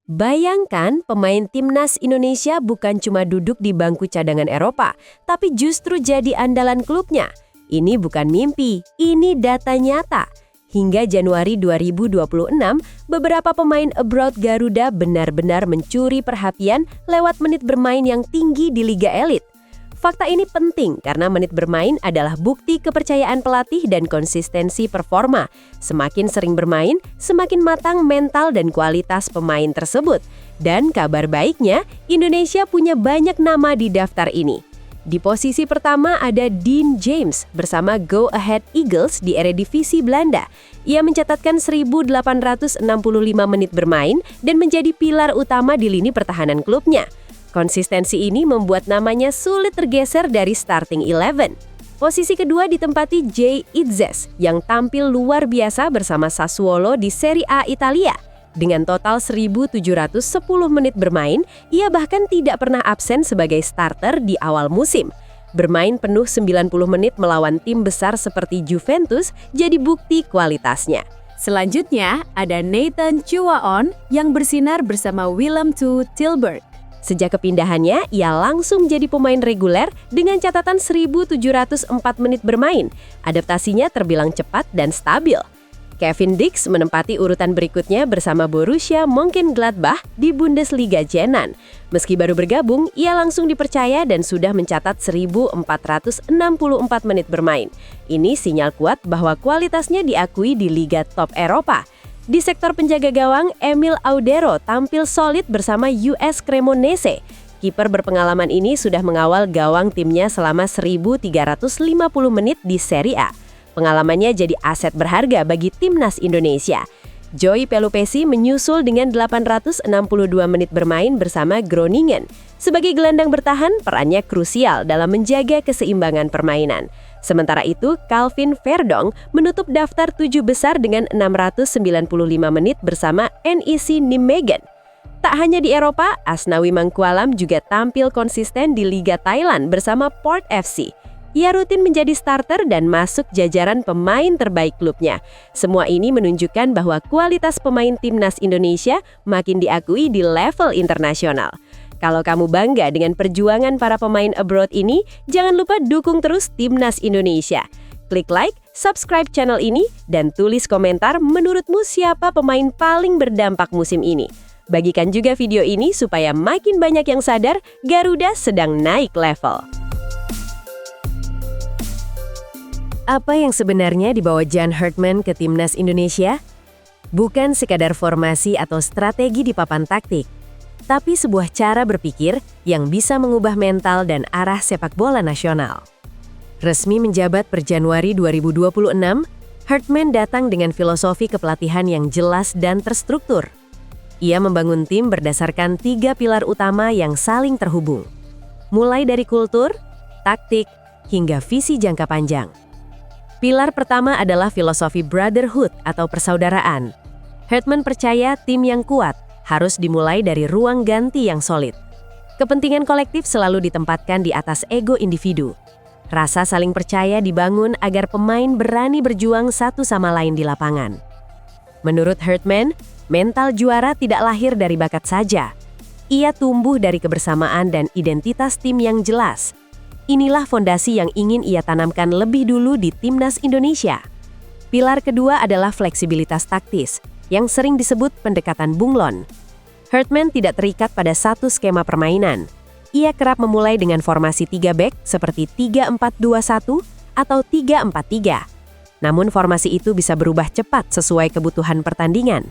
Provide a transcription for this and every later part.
Bayangkan pemain timnas Indonesia bukan cuma duduk di bangku cadangan Eropa, tapi justru jadi andalan klubnya. Ini bukan mimpi, ini data nyata. Hingga Januari 2026, beberapa pemain abroad Garuda benar-benar mencuri perhatian lewat menit bermain yang tinggi di Liga Elit. Fakta ini penting karena menit bermain adalah bukti kepercayaan pelatih dan konsistensi performa. Semakin sering bermain, semakin matang mental dan kualitas pemain tersebut. Dan kabar baiknya, Indonesia punya banyak nama di daftar ini. Di posisi pertama ada Dean James bersama Go Ahead Eagles di Eredivisie Belanda. Ia mencatatkan 1.865 menit bermain dan menjadi pilar utama di lini pertahanan klubnya. Konsistensi ini membuat namanya sulit tergeser dari starting 11. Posisi kedua ditempati Jay Itzes yang tampil luar biasa bersama Sassuolo di Serie A Italia. Dengan total 1.710 menit bermain, ia bahkan tidak pernah absen sebagai starter di awal musim. Bermain penuh 90 menit melawan tim besar seperti Juventus jadi bukti kualitasnya. Selanjutnya ada Nathan Chuaon yang bersinar bersama Willem II Tilburg. Sejak kepindahannya, ia langsung jadi pemain reguler dengan catatan 1.704 menit bermain. Adaptasinya terbilang cepat dan stabil. Kevin Dix menempati urutan berikutnya bersama Borussia Mönchengladbach di Bundesliga Jenan. Meski baru bergabung, ia langsung dipercaya dan sudah mencatat 1.464 menit bermain. Ini sinyal kuat bahwa kualitasnya diakui di Liga Top Eropa. Di sektor penjaga gawang, Emil Audero tampil solid bersama US Cremonese. Kiper berpengalaman ini sudah mengawal gawang timnya selama 1.350 menit di Serie A. Pengalamannya jadi aset berharga bagi timnas Indonesia. Joy Pelupesi menyusul dengan 862 menit bermain bersama Groningen. Sebagai gelandang bertahan, perannya krusial dalam menjaga keseimbangan permainan. Sementara itu, Calvin Verdong menutup daftar 7 besar dengan 695 menit bersama NEC Nijmegen. Tak hanya di Eropa, Asnawi Mangkualam juga tampil konsisten di Liga Thailand bersama Port FC. Ia rutin menjadi starter dan masuk jajaran pemain terbaik klubnya. Semua ini menunjukkan bahwa kualitas pemain timnas Indonesia makin diakui di level internasional. Kalau kamu bangga dengan perjuangan para pemain abroad ini, jangan lupa dukung terus Timnas Indonesia. Klik like, subscribe channel ini, dan tulis komentar menurutmu siapa pemain paling berdampak musim ini. Bagikan juga video ini supaya makin banyak yang sadar Garuda sedang naik level. Apa yang sebenarnya dibawa Jan Hartman ke Timnas Indonesia? Bukan sekadar formasi atau strategi di papan taktik, tapi sebuah cara berpikir yang bisa mengubah mental dan arah sepak bola nasional. Resmi menjabat per Januari 2026, Hartman datang dengan filosofi kepelatihan yang jelas dan terstruktur. Ia membangun tim berdasarkan 3 pilar utama yang saling terhubung, mulai dari kultur, taktik, hingga visi jangka panjang. Pilar pertama adalah filosofi brotherhood atau persaudaraan. Hartman percaya tim yang kuat harus dimulai dari ruang ganti yang solid. Kepentingan kolektif selalu ditempatkan di atas ego individu. Rasa saling percaya dibangun agar pemain berani berjuang satu sama lain di lapangan. Menurut Hartman, mental juara tidak lahir dari bakat saja. Ia tumbuh dari kebersamaan dan identitas tim yang jelas. Inilah fondasi yang ingin ia tanamkan lebih dulu di Timnas Indonesia. Pilar kedua adalah fleksibilitas taktis, yang sering disebut pendekatan bunglon. Hartman tidak terikat pada satu skema permainan. Ia kerap memulai dengan formasi 3 back seperti 3-4-2-1 atau 3-4-3. Namun formasi itu bisa berubah cepat sesuai kebutuhan pertandingan.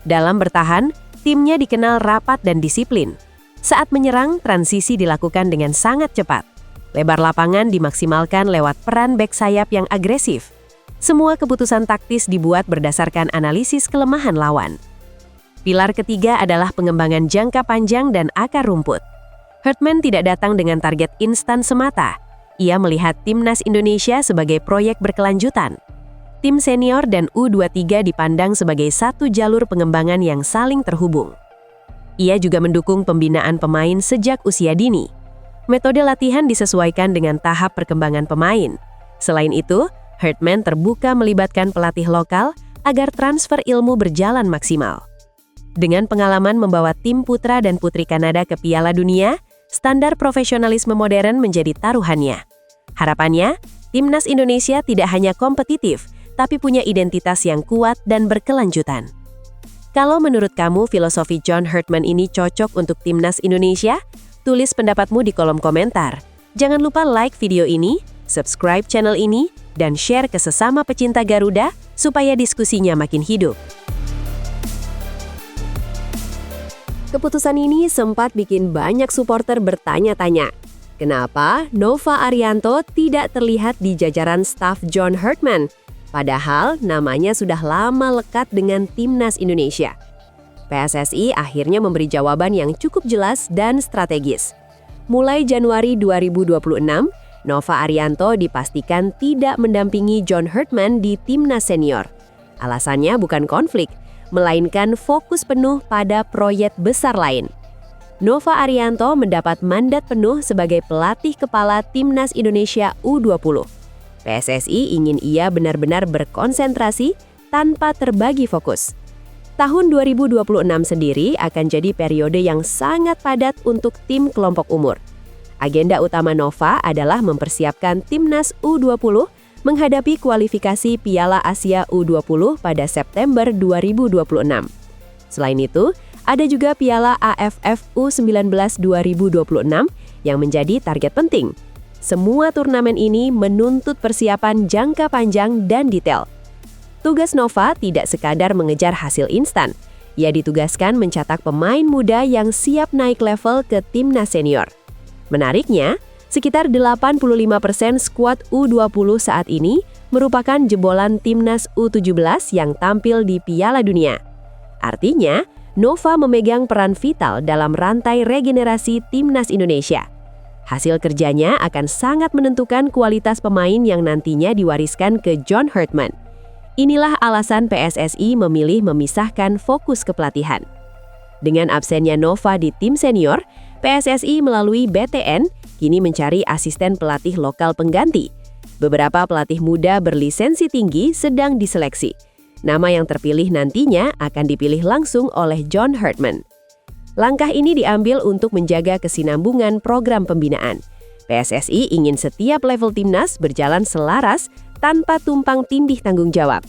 Dalam bertahan, timnya dikenal rapat dan disiplin. Saat menyerang, transisi dilakukan dengan sangat cepat. Lebar lapangan dimaksimalkan lewat peran bek sayap yang agresif. Semua keputusan taktis dibuat berdasarkan analisis kelemahan lawan. Pilar ketiga adalah pengembangan jangka panjang dan akar rumput. Hartman tidak datang dengan target instan semata. Ia melihat Timnas Indonesia sebagai proyek berkelanjutan. Tim senior dan U23 dipandang sebagai satu jalur pengembangan yang saling terhubung. Ia juga mendukung pembinaan pemain sejak usia dini. Metode latihan disesuaikan dengan tahap perkembangan pemain. Selain itu, Hartman terbuka melibatkan pelatih lokal agar transfer ilmu berjalan maksimal. Dengan pengalaman membawa tim putra dan putri Kanada ke Piala Dunia, standar profesionalisme modern menjadi taruhannya. Harapannya, timnas Indonesia tidak hanya kompetitif, tapi punya identitas yang kuat dan berkelanjutan. Kalau menurut kamu filosofi John Herdman ini cocok untuk timnas Indonesia, tulis pendapatmu di kolom komentar. Jangan lupa like video ini, subscribe channel ini, dan share ke sesama pecinta Garuda supaya diskusinya makin hidup. Keputusan ini sempat bikin banyak supporter bertanya-tanya, kenapa Nova Arianto tidak terlihat di jajaran staf John Herdman, padahal namanya sudah lama lekat dengan timnas Indonesia. PSSI akhirnya memberi jawaban yang cukup jelas dan strategis. Mulai Januari 2026, Nova Arianto dipastikan tidak mendampingi John Herdman di timnas senior. Alasannya bukan konflik, melainkan fokus penuh pada proyek besar lain. Nova Arianto mendapat mandat penuh sebagai pelatih kepala timnas Indonesia U20. PSSI ingin ia benar-benar berkonsentrasi tanpa terbagi fokus. Tahun 2026 sendiri akan jadi periode yang sangat padat untuk tim kelompok umur. Agenda utama Nova adalah mempersiapkan timnas U20 menghadapi kualifikasi Piala Asia U20 pada September 2026. Selain itu, ada juga Piala AFF U19 2026 yang menjadi target penting. Semua turnamen ini menuntut persiapan jangka panjang dan detail. Tugas Nova tidak sekadar mengejar hasil instan. Ia ditugaskan mencetak pemain muda yang siap naik level ke timnas senior. Menariknya, sekitar 85% skuad U20 saat ini merupakan jebolan timnas U17 yang tampil di Piala Dunia. Artinya, Nova memegang peran vital dalam rantai regenerasi timnas Indonesia. Hasil kerjanya akan sangat menentukan kualitas pemain yang nantinya diwariskan ke John Herdman. Inilah alasan PSSI memilih memisahkan fokus kepelatihan. Dengan absennya Nova di tim senior, PSSI melalui BTN kini mencari asisten pelatih lokal pengganti. Beberapa pelatih muda berlisensi tinggi sedang diseleksi. Nama yang terpilih nantinya akan dipilih langsung oleh John Herdman. Langkah ini diambil untuk menjaga kesinambungan program pembinaan. PSSI ingin setiap level timnas berjalan selaras tanpa tumpang tindih tanggung jawab.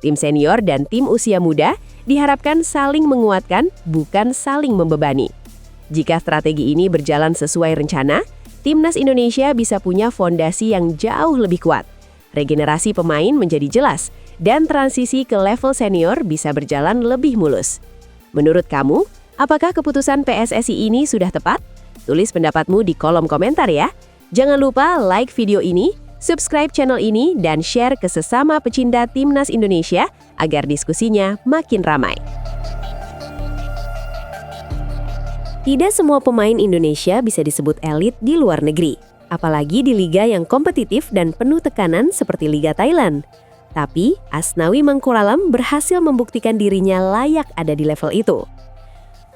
Tim senior dan tim usia muda diharapkan saling menguatkan, bukan saling membebani. Jika strategi ini berjalan sesuai rencana, timnas Indonesia bisa punya fondasi yang jauh lebih kuat. Regenerasi pemain menjadi jelas, dan transisi ke level senior bisa berjalan lebih mulus. Menurut kamu, apakah keputusan PSSI ini sudah tepat? Tulis pendapatmu di kolom komentar ya. Jangan lupa like video ini, subscribe channel ini, dan share ke sesama pecinta timnas Indonesia agar diskusinya makin ramai. Tidak semua pemain Indonesia bisa disebut elit di luar negeri, apalagi di liga yang kompetitif dan penuh tekanan seperti Liga Thailand. Tapi, Asnawi Mangkualam berhasil membuktikan dirinya layak ada di level itu.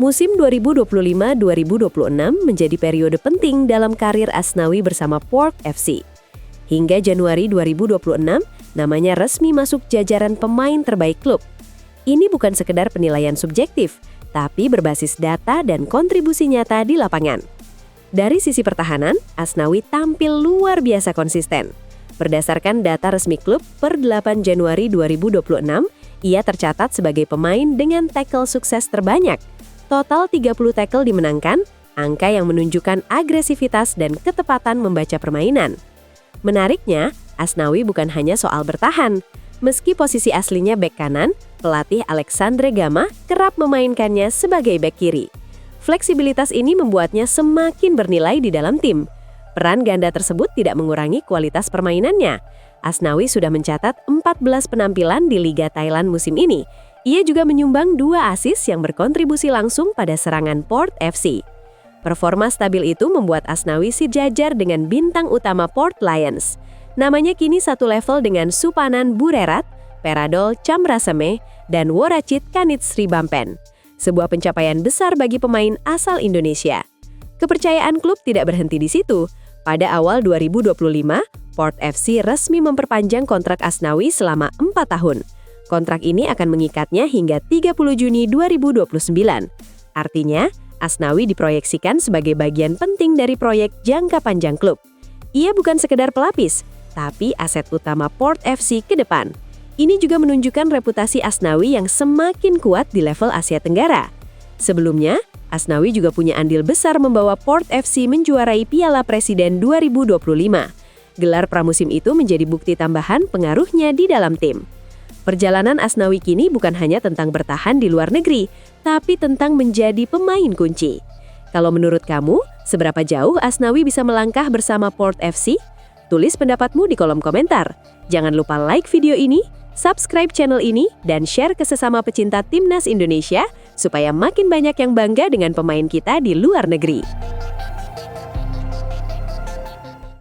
Musim 2025-2026 menjadi periode penting dalam karir Asnawi bersama Port FC. Hingga Januari 2026, namanya resmi masuk jajaran pemain terbaik klub. Ini bukan sekedar penilaian subjektif, tapi berbasis data dan kontribusi nyata di lapangan. Dari sisi pertahanan, Asnawi tampil luar biasa konsisten. Berdasarkan data resmi klub per 8 Januari 2026, ia tercatat sebagai pemain dengan tackle sukses terbanyak. Total 30 tackle dimenangkan, angka yang menunjukkan agresivitas dan ketepatan membaca permainan. Menariknya, Asnawi bukan hanya soal bertahan. Meski posisi aslinya bek kanan, pelatih Alexandre Gama kerap memainkannya sebagai bek kiri. Fleksibilitas ini membuatnya semakin bernilai di dalam tim. Peran ganda tersebut tidak mengurangi kualitas permainannya. Asnawi sudah mencatat 14 penampilan di Liga Thailand musim ini. Ia juga menyumbang 2 assist yang berkontribusi langsung pada serangan Port FC. Performa stabil itu membuat Asnawi sejajar dengan bintang utama Port Lions. Namanya kini satu level dengan Supanan Burerat, Peradol Chamraseme, dan Woracit Kanit Sribampen. Sebuah pencapaian besar bagi pemain asal Indonesia. Kepercayaan klub tidak berhenti di situ. Pada awal 2025, Port FC resmi memperpanjang kontrak Asnawi selama 4 tahun. Kontrak ini akan mengikatnya hingga 30 Juni 2029. Artinya, Asnawi diproyeksikan sebagai bagian penting dari proyek jangka panjang klub. Ia bukan sekedar pelapis, tapi aset utama Port FC ke depan. Ini juga menunjukkan reputasi Asnawi yang semakin kuat di level Asia Tenggara. Sebelumnya, Asnawi juga punya andil besar membawa Port FC menjuarai Piala Presiden 2025. Gelar pramusim itu menjadi bukti tambahan pengaruhnya di dalam tim. Perjalanan Asnawi kini bukan hanya tentang bertahan di luar negeri, tapi tentang menjadi pemain kunci. Kalau menurut kamu, seberapa jauh Asnawi bisa melangkah bersama Port FC? Tulis pendapatmu di kolom komentar. Jangan lupa like video ini, subscribe channel ini, dan share ke sesama pecinta Timnas Indonesia supaya makin banyak yang bangga dengan pemain kita di luar negeri.